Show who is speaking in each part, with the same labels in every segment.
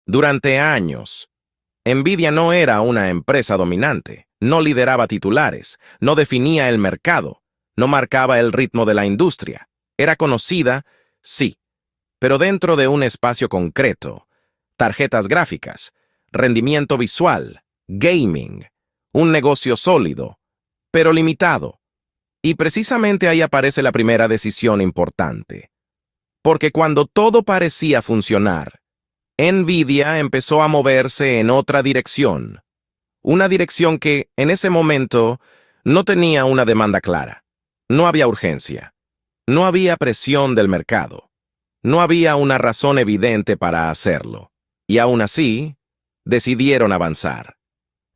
Speaker 1: Durante años, Nvidia no era una empresa dominante, no lideraba titulares, no definía el mercado, no marcaba el ritmo de la industria. Era conocida, sí, pero dentro de un espacio concreto: tarjetas gráficas, rendimiento visual, gaming, un negocio sólido, pero limitado. Y precisamente ahí aparece la primera decisión importante. Porque cuando todo parecía funcionar, Nvidia empezó a moverse en otra dirección. Una dirección que, en ese momento, no tenía una demanda clara. No había urgencia. No había presión del mercado. No había una razón evidente para hacerlo. Y aún así, decidieron avanzar.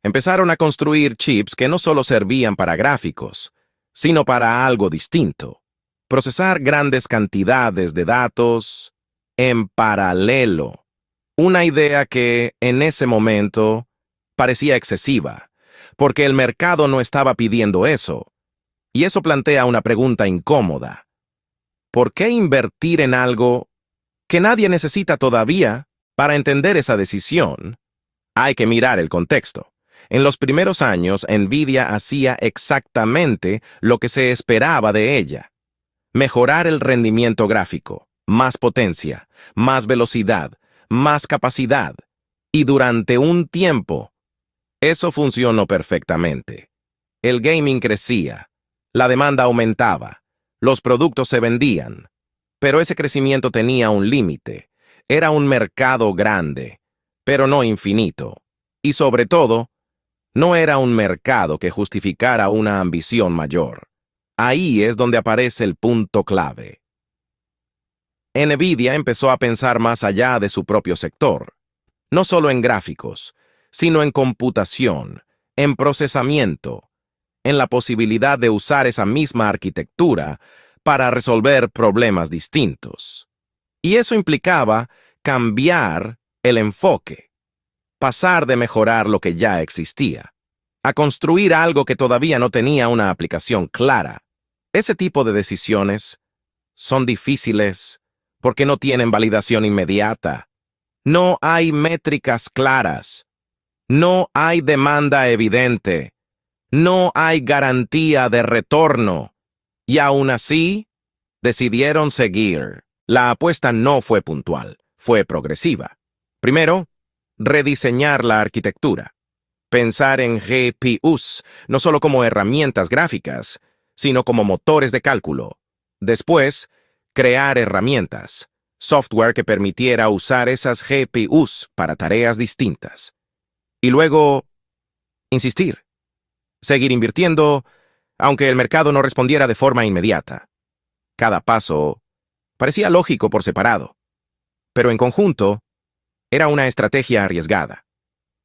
Speaker 1: Empezaron a construir chips que no solo servían para gráficos, sino para algo distinto: procesar grandes cantidades de datos en paralelo. Una idea que, en ese momento, parecía excesiva, porque el mercado no estaba pidiendo eso. Y eso plantea una pregunta incómoda: ¿por qué invertir en algo que nadie necesita todavía? Para entender esa decisión, hay que mirar el contexto. En los primeros años, Nvidia hacía exactamente lo que se esperaba de ella: mejorar el rendimiento gráfico, más potencia, más velocidad, más capacidad. Y durante un tiempo, eso funcionó perfectamente. El gaming crecía, la demanda aumentaba, los productos se vendían. Pero ese crecimiento tenía un límite. Era un mercado grande, pero no infinito. Y sobre todo, no era un mercado que justificara una ambición mayor. Ahí es donde aparece el punto clave. Nvidia empezó a pensar más allá de su propio sector, no solo en gráficos, sino en computación, en procesamiento, en la posibilidad de usar esa misma arquitectura para resolver problemas distintos. Y eso implicaba cambiar el enfoque, pasar de mejorar lo que ya existía a construir algo que todavía no tenía una aplicación clara. Ese tipo de decisiones son difíciles porque no tienen validación inmediata. No hay métricas claras. No hay demanda evidente. No hay garantía de retorno. Y aún así, decidieron seguir. La apuesta no fue puntual, fue progresiva. Primero, rediseñar la arquitectura. Pensar en GPUs, no solo como herramientas gráficas, sino como motores de cálculo. Después, crear herramientas, software que permitiera usar esas GPUs para tareas distintas. Y luego, insistir. Seguir invirtiendo, aunque el mercado no respondiera de forma inmediata. Cada paso parecía lógico por separado, pero en conjunto era una estrategia arriesgada,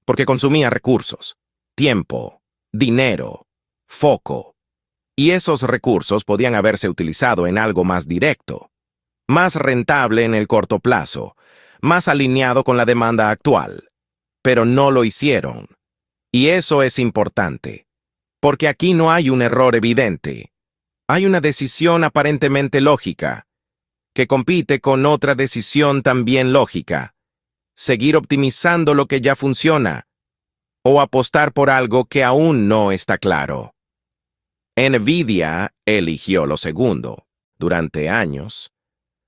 Speaker 1: porque consumía recursos, tiempo, dinero, foco, y esos recursos podían haberse utilizado en algo más directo, más rentable en el corto plazo, más alineado con la demanda actual, pero no lo hicieron. Y eso es importante, porque aquí no hay un error evidente. Hay una decisión aparentemente lógica, que compite con otra decisión también lógica: seguir optimizando lo que ya funciona, o apostar por algo que aún no está claro. Nvidia eligió lo segundo. Durante años,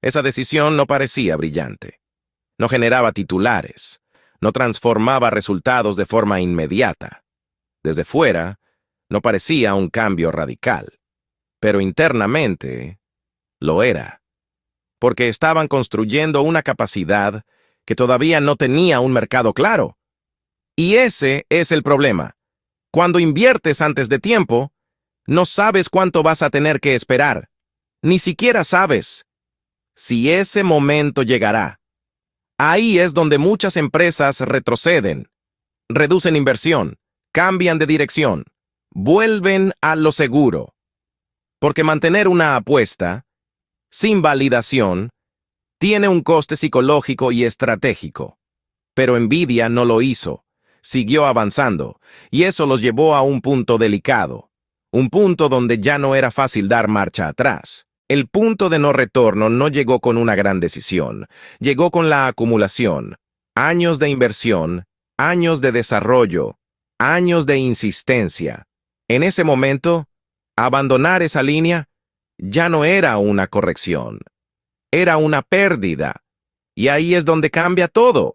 Speaker 1: esa decisión no parecía brillante. No generaba titulares, no transformaba resultados de forma inmediata. Desde fuera, no parecía un cambio radical, pero internamente lo era, porque estaban construyendo una capacidad que todavía no tenía un mercado claro. Y ese es el problema. Cuando inviertes antes de tiempo, no sabes cuánto vas a tener que esperar. Ni siquiera sabes si ese momento llegará. Ahí es donde muchas empresas retroceden, reducen inversión, cambian de dirección, vuelven a lo seguro. Porque mantener una apuesta sin validación tiene un coste psicológico y estratégico. Pero Nvidia no lo hizo. Siguió avanzando, y eso los llevó a un punto delicado, un punto donde ya no era fácil dar marcha atrás. El punto de no retorno no llegó con una gran decisión, llegó con la acumulación. Años de inversión, años de desarrollo, años de insistencia. En ese momento, abandonar esa línea ya no era una corrección, era una pérdida. Y ahí es donde cambia todo,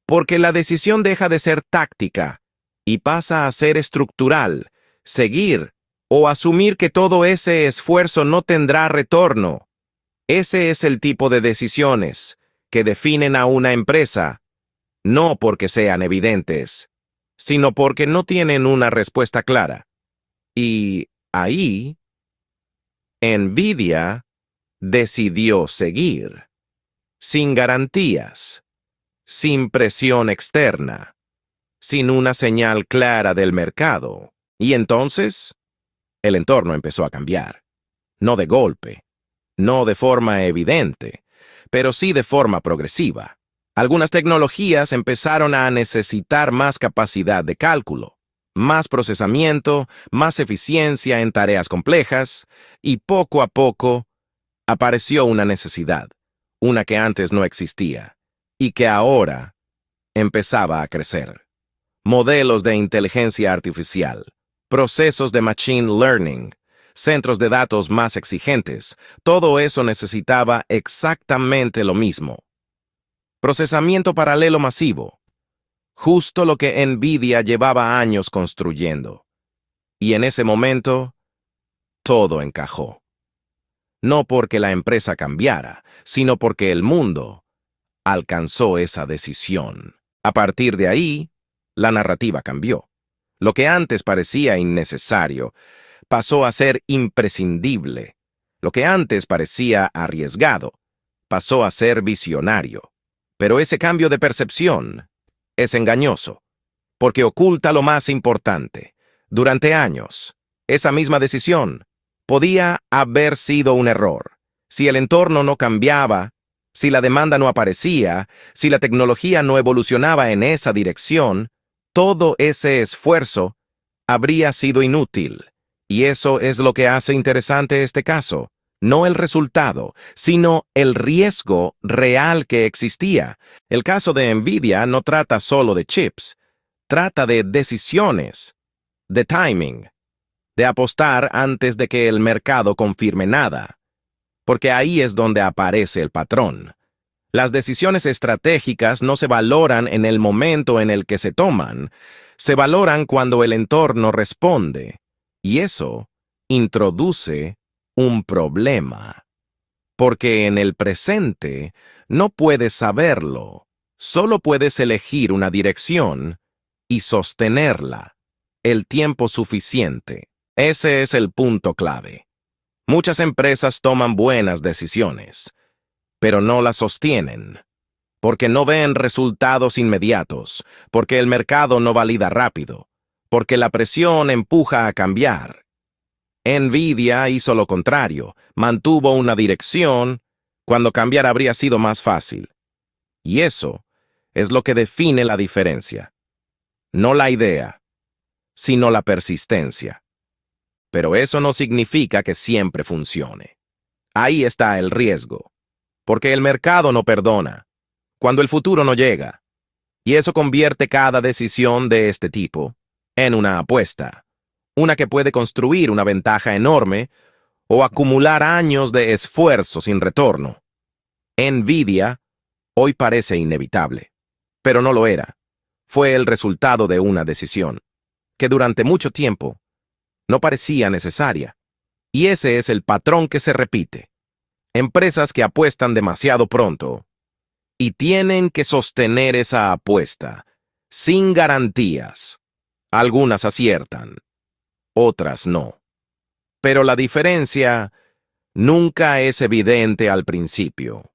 Speaker 1: porque la decisión deja de ser táctica y pasa a ser estructural, seguir o asumir que todo ese esfuerzo no tendrá retorno. Ese es el tipo de decisiones que definen a una empresa, no porque sean evidentes, sino porque no tienen una respuesta clara. Y ahí, Nvidia decidió seguir, sin garantías, sin presión externa, sin una señal clara del mercado. Y entonces, el entorno empezó a cambiar. No de golpe, no de forma evidente, pero sí de forma progresiva. Algunas tecnologías empezaron a necesitar más capacidad de cálculo, más procesamiento, más eficiencia en tareas complejas, y poco a poco apareció una necesidad, una que antes no existía, y que ahora empezaba a crecer. Modelos de inteligencia artificial, procesos de machine learning, centros de datos más exigentes, todo eso necesitaba exactamente lo mismo. Procesamiento paralelo masivo, justo lo que Nvidia llevaba años construyendo. Y en ese momento, todo encajó. No porque la empresa cambiara, sino porque el mundo alcanzó esa decisión. A partir de ahí, la narrativa cambió. Lo que antes parecía innecesario pasó a ser imprescindible. Lo que antes parecía arriesgado pasó a ser visionario. Pero ese cambio de percepción es engañoso, porque oculta lo más importante. Durante años, esa misma decisión podía haber sido un error. Si el entorno no cambiaba, si la demanda no aparecía, si la tecnología no evolucionaba en esa dirección, todo ese esfuerzo habría sido inútil. Y eso es lo que hace interesante este caso. No el resultado, sino el riesgo real que existía. El caso de Nvidia no trata solo de chips, trata de decisiones, de timing, de apostar antes de que el mercado confirme nada. Porque ahí es donde aparece el patrón. Las decisiones estratégicas no se valoran en el momento en el que se toman, se valoran cuando el entorno responde. Y eso introduce un problema. Porque en el presente no puedes saberlo, solo puedes elegir una dirección y sostenerla el tiempo suficiente. Ese es el punto clave. Muchas empresas toman buenas decisiones, pero no las sostienen, porque no ven resultados inmediatos, porque el mercado no valida rápido, porque la presión empuja a cambiar. Nvidia hizo lo contrario, mantuvo una dirección cuando cambiar habría sido más fácil. Y eso es lo que define la diferencia. No la idea, sino la persistencia. Pero eso no significa que siempre funcione. Ahí está el riesgo, porque el mercado no perdona, cuando el futuro no llega, y eso convierte cada decisión de este tipo en una apuesta. Una que puede construir una ventaja enorme o acumular años de esfuerzo sin retorno. Nvidia hoy parece inevitable, pero no lo era. Fue el resultado de una decisión, que durante mucho tiempo no parecía necesaria. Y ese es el patrón que se repite. Empresas que apuestan demasiado pronto y tienen que sostener esa apuesta, sin garantías. Algunas aciertan, otras no. Pero la diferencia nunca es evidente al principio.